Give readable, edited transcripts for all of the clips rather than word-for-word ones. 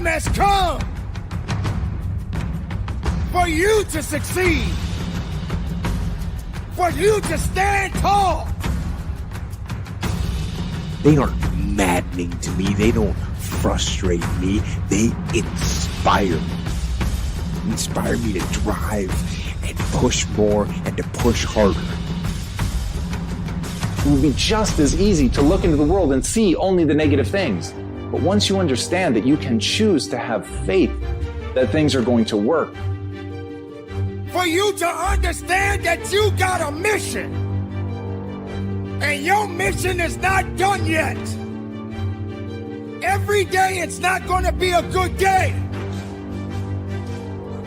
time has come for you to succeed, for you to stand tall. They aren't maddening to me. They don't frustrate me. They inspire me. Inspire me to drive and push more and to push harder. It would be just as easy to look into the world and see only the negative things. But once you understand that you can choose to have faith that things are going to work. For you to understand that you got a mission. And your mission is not done yet. Every day it's not going to be a good day.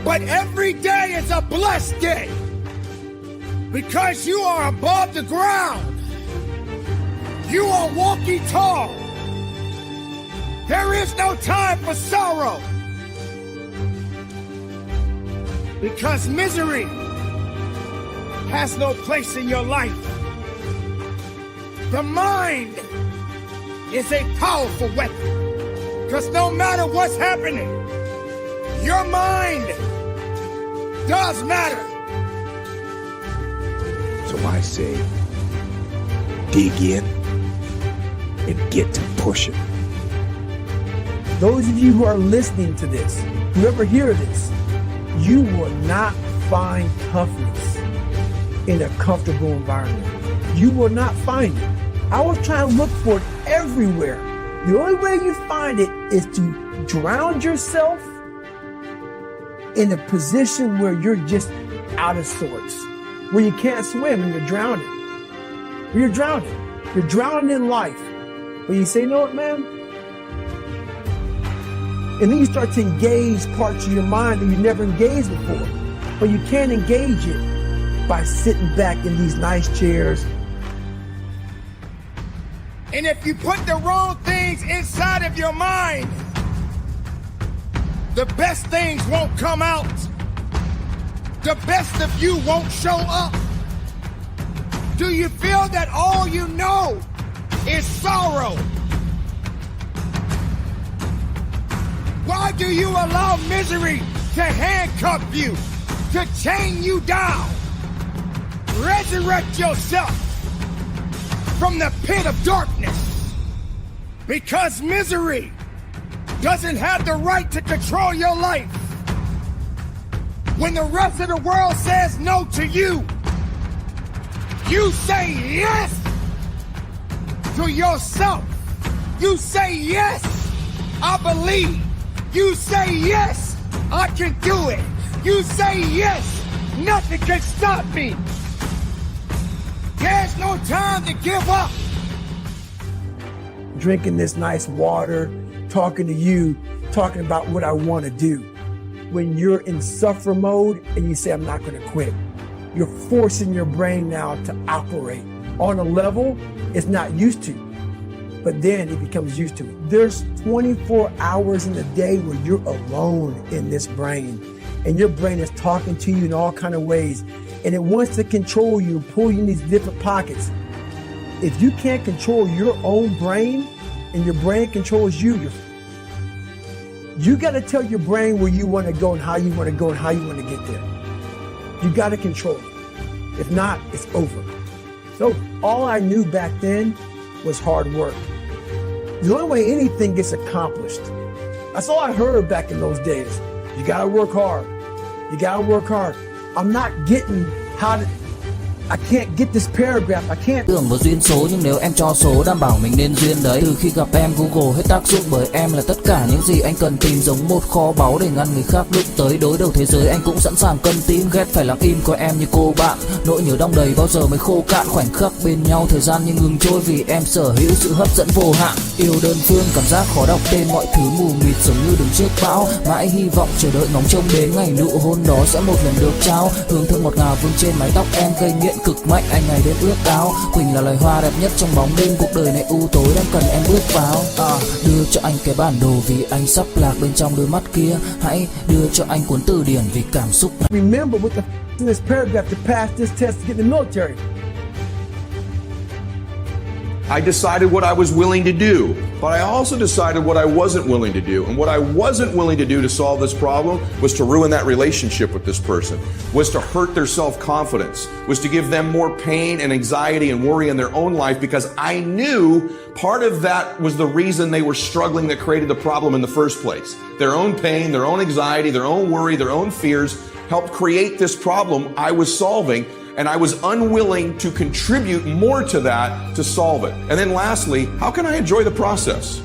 But every day is a blessed day. Because you are above the ground. You are walking tall. There is no time for sorrow. Because misery has no place in your life. The mind is a powerful weapon. Because no matter what's happening, your mind does matter. So I say, dig in and get to pushing. Those of you who are listening to this, whoever hear this, you will not find toughness in a comfortable environment. You will not find it. I was trying to look for it everywhere. The only way you find it is to drown yourself in a position where you're just out of sorts, where you can't swim and you're drowning. You're drowning. You're drowning in life. When you say, you know what, man? And then you start to engage parts of your mind that you never engaged before. But you can't engage it by sitting back in these nice chairs. And if you put the wrong things inside of your mind, the best things won't come out. The best of you won't show up. Do you feel that all you know is sorrow? Why do you allow misery to handcuff you, to chain you down? Resurrect yourself from the pit of darkness, because misery doesn't have the right to control your life. When the rest of the world says no to you, you say yes to yourself. You say yes, I believe. You say yes, I can do it. You say yes, nothing can stop me. There's no time to give up. Drinking this nice water, talking to you, talking about what I want to do. When you're in suffer mode and you say, I'm not going to quit, you're forcing your brain now to operate on a level it's not used to. But then it becomes used to it. There's 24 hours in a day where you're alone in this brain. And your brain is talking to you in all kinds of ways. And it wants to control you, pull you in these different pockets. If you can't control your own brain and your brain controls you, you got to tell your brain where you want to go and how you want to go and how you want to get there. You got to control it. If not, it's over. So all I knew back then was hard work. The only way anything gets accomplished. That's all I heard back in those days. You got to work hard. You got to work hard. I'm not getting how to, I can't get this paragraph. I can't. Tưởng vào duyên số nhưng nếu em cho số đảm bảo mình nên duyên đấy. Từ khi gặp em Google hết tác dụng bởi em là tất cả những gì anh cần tìm, giống một kho báu để ngăn người khác đụng tới. Đối đầu thế giới anh cũng sẵn sàng cân tím, ghét phải lặng im có em như cô bạn. Nỗi nhớ đong đầy bao giờ mới khô cạn, khoảnh khắc bên nhau thời gian như ngừng trôi vì em sở hữu sự hấp dẫn vô hạn. Yêu đơn phương cảm giác khó đọc tên, mọi thứ mù mịt giống như đứng trước bão. Mãi hy vọng chờ đợi ngóng trông đến ngày nụ hôn đó sẽ một lần được trao. Hương thơm ngọt ngào vương trên mái tóc em gây nghiện cực mạnh, anh ngày đến ước áo. Quỳnh là loài hoa đẹp nhất trong bóng đêm, cuộc đời này u tối đang cần em bước vào. Đưa cho anh cái bản đồ vì anh sắp lạc bên trong đôi mắt kia. Hãy đưa cho anh cuốn từ điển vì cảm xúc. Remember what in this paragraph to pass this test to get in the military. I decided what I was willing to do, but I also decided what I wasn't willing to do. And what I wasn't willing to do to solve this problem was to ruin that relationship with this person, was to hurt their self-confidence, was to give them more pain and anxiety and worry in their own life, because I knew part of that was the reason they were struggling that created the problem in the first place. Their own pain, their own anxiety, their own worry, their own fears helped create this problem I was solving. And I was unwilling to contribute more to that to solve it. And then lastly, how can I enjoy the process?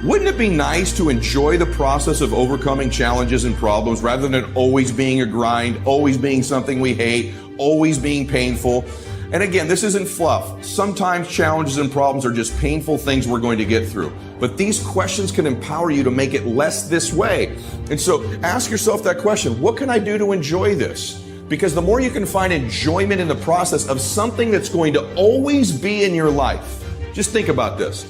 Wouldn't it be nice to enjoy the process of overcoming challenges and problems rather than always being a grind, always being something we hate, always being painful? And again, this isn't fluff. Sometimes challenges and problems are just painful things we're going to get through. But these questions can empower you to make it less this way. And so ask yourself that question, what can I do to enjoy this? Because the more you can find enjoyment in the process of something that's going to always be in your life, just think about this.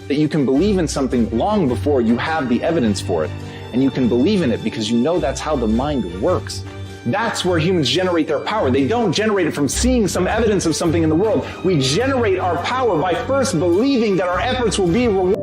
That you can believe in something long before you have the evidence for it. And you can believe in it because you know that's how the mind works. That's where humans generate their power. They don't generate it from seeing some evidence of something in the world. We generate our power by first believing that our efforts will be rewarded.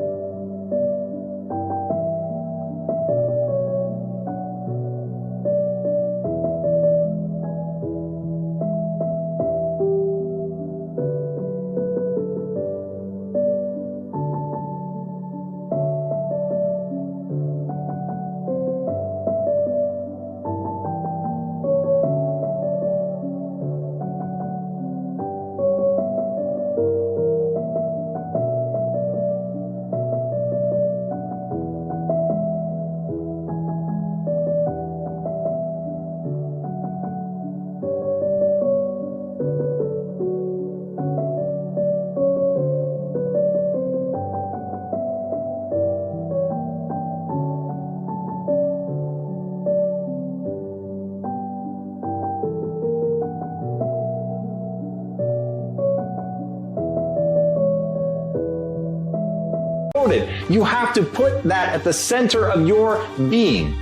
You have to put that at the center of your being.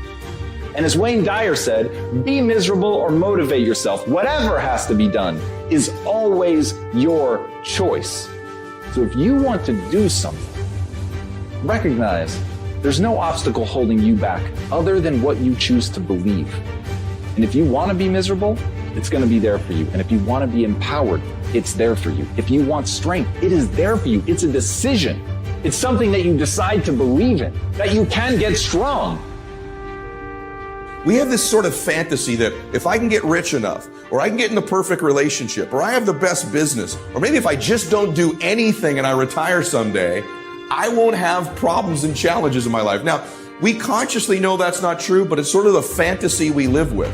And as Wayne Dyer said, be miserable or motivate yourself. Whatever has to be done is always your choice. So if you want to do something, recognize there's no obstacle holding you back other than what you choose to believe. And if you want to be miserable, it's going to be there for you. And if you want to be empowered, it's there for you. If you want strength, it is there for you. It's a decision. It's something that you decide to believe in, that you can get strong. We have this sort of fantasy that if I can get rich enough, or I can get in the perfect relationship, or I have the best business, or maybe if I just don't do anything and I retire someday, I won't have problems and challenges in my life. Now, we consciously know that's not true, but it's sort of the fantasy we live with.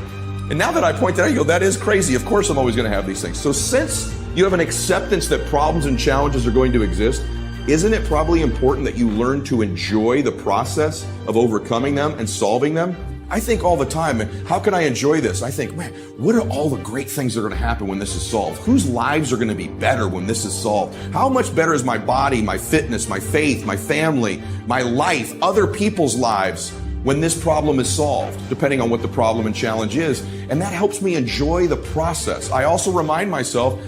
And now that I point that out, you go, that is crazy. Of course I'm always going to have these things. So since you have an acceptance that problems and challenges are going to exist, isn't it probably important that you learn to enjoy the process of overcoming them and solving them? I think all the time, how can I enjoy this? I think, man, what are all the great things that are going to happen when this is solved? Whose lives are going to be better when this is solved? How much better is my body, my fitness, my faith, my family, my life, other people's lives when this problem is solved, depending on what the problem and challenge is? And that helps me enjoy the process. I also remind myself,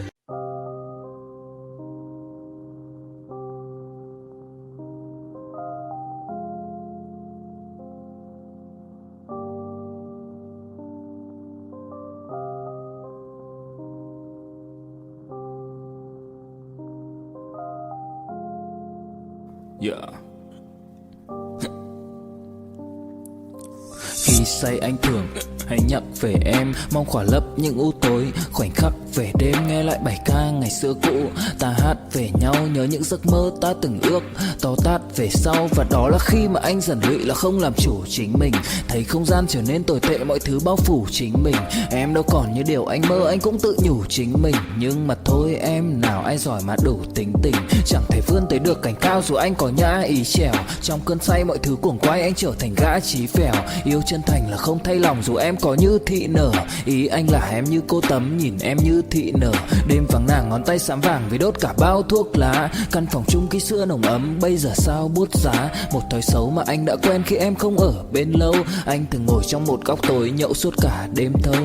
Khi say anh thường hay nhắc về em, mong khỏa lấp những u tối. Khoảnh khắc về đêm nghe lại bài ca ngày xưa cũ. Ta hát về nhau nhớ những giấc mơ ta từng ước. To tát về sau và đó là khi mà anh dần lụy là không làm chủ chính mình. Thấy không gian trở nên tồi tệ, mọi thứ bao phủ chính mình. Em đâu còn như điều anh mơ, anh cũng tự nhủ chính mình. Nhưng mà thôi em, nào ai giỏi mà đủ tính tình. Chẳng thể vươn tới được cảnh cao dù anh có nhã ý trèo. Trong cơn say mọi thứ cuồng quay, anh trở thành gã chí phèo. Yêu chân thành thành là không thay lòng dù em có như thị nở. Ý anh là em như cô Tấm nhìn em như thị nở. Đêm vắng nàng ngón tay xám vàng vì đốt cả bao thuốc lá. Căn phòng chung ký sữa nồng ấm bây giờ sao bút giá. Một thói xấu mà anh đã quen khi em không ở bên lâu. Anh từng ngồi trong một góc tối nhậu suốt cả đêm thâu.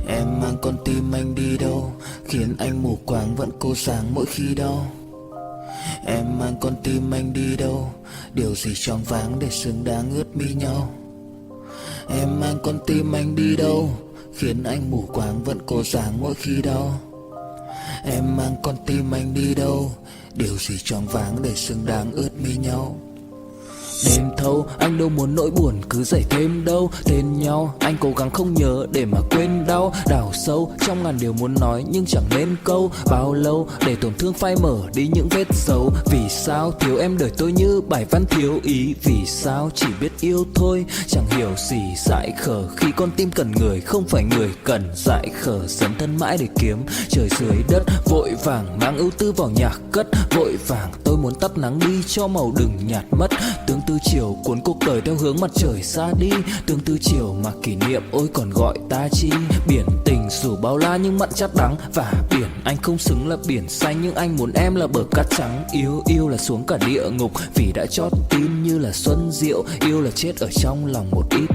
Em mang con tim anh đi đâu, khiến anh mù quáng vẫn cố sáng mỗi khi đau. Em mang con tim anh đi đâu, điều gì choáng váng để xứng đáng ướt mi nhau. Em mang con tim anh đi đâu, khiến anh mù quáng vẫn cố sáng mỗi khi đau. Em mang con tim anh đi đâu, điều gì choáng váng để xứng đáng ướt mi nhau. Đêm thâu anh đâu muốn nỗi buồn cứ dậy thêm đâu. Tên nhau anh cố gắng không nhớ để mà quên đau. Đào sâu trong ngàn điều muốn nói nhưng chẳng nên câu. Bao lâu để tổn thương phai mở đi những vết dấu. Vì sao thiếu em đời tôi như bài văn thiếu ý. Vì sao chỉ biết yêu thôi chẳng hiểu gì dại khờ. Khi con tim cần người không phải người cần dại khờ. Dấn thân mãi để kiếm trời dưới đất. Vội vàng mang ưu tư vào nhạc cất. Vội vàng tôi muốn tắt nắng đi cho màu đừng nhạt mất. Tương tư chiều cuốn cuộc đời theo hướng mặt trời xa đi. Tương tư chiều mà kỷ niệm ôi còn gọi ta chi. Biển tình dù bao la nhưng mặn chát đắng. Và biển anh không xứng là biển xanh nhưng anh muốn em là bờ cát trắng. Yêu là xuống cả địa ngục vì đã chót tin như là xuân diệu. Yêu là chết ở trong lòng một ít.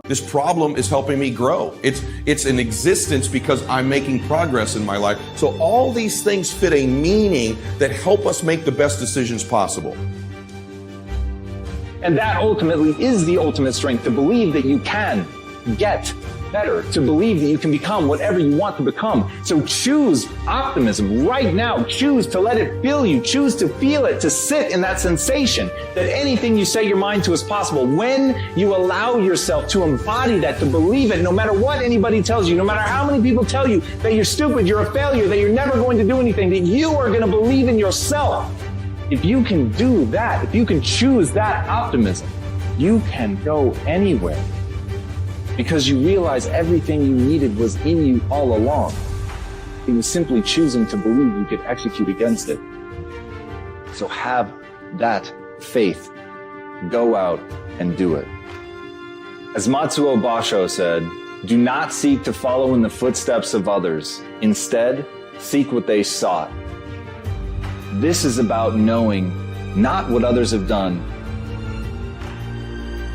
This problem is helping me grow. It's in existence because I'm making progress in my life. So all these things fit a meaning that help us make the best decisions possible. And that ultimately is the ultimate strength, to believe that you can get better, to believe that you can become whatever you want to become. So choose optimism right now. Choose to let it fill you. Choose to feel it, to sit in that sensation that anything you set your mind to is possible. When you allow yourself to embody that, to believe it, no matter what anybody tells you, no matter how many people tell you that you're stupid, you're a failure, that you're never going to do anything, that you are going to believe in yourself. If you can do that, if you can choose that optimism, you can go anywhere. Because you realize everything you needed was in you all along. It was simply choosing to believe you could execute against it. So have that faith. Go out and do it. As Matsuo Basho said, do not seek to follow in the footsteps of others. Instead, seek what they sought. This is about knowing not what others have done.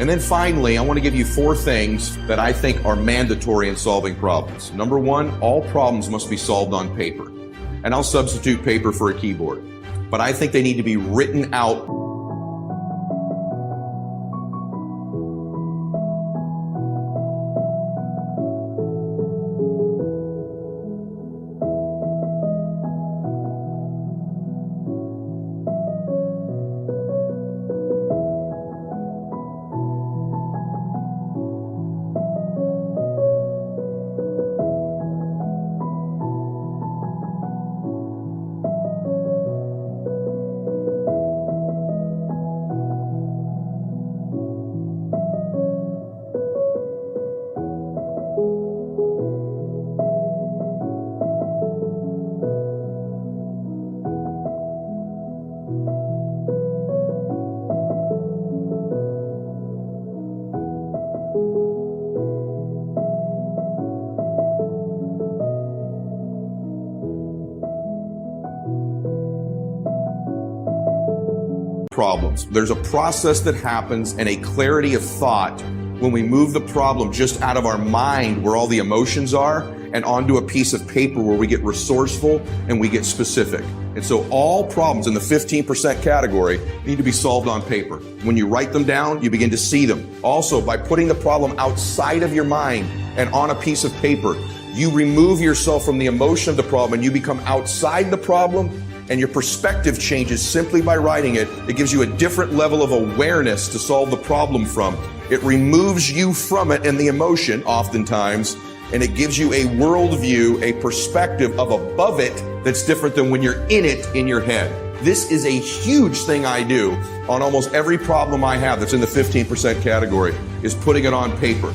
And then finally, I want to give you 4 things that I think are mandatory in solving problems. Number 1, all problems must be solved on paper. And I'll substitute paper for a keyboard. But I think they need to be written out. Problems. There's a process that happens and a clarity of thought when we move the problem just out of our mind where all the emotions are and onto a piece of paper where we get resourceful and we get specific. And so all problems in the 15% category need to be solved on paper. When you write them down, you begin to see them. Also, by putting the problem outside of your mind and on a piece of paper, you remove yourself from the emotion of the problem and you become outside the problem. And your perspective changes simply by writing it. It gives you a different level of awareness to solve the problem from. It removes you from it and the emotion oftentimes, and it gives you a worldview, a perspective of above it that's different than when you're in it in your head. This is a huge thing I do on almost every problem I have that's in the 15% category, is putting it on paper.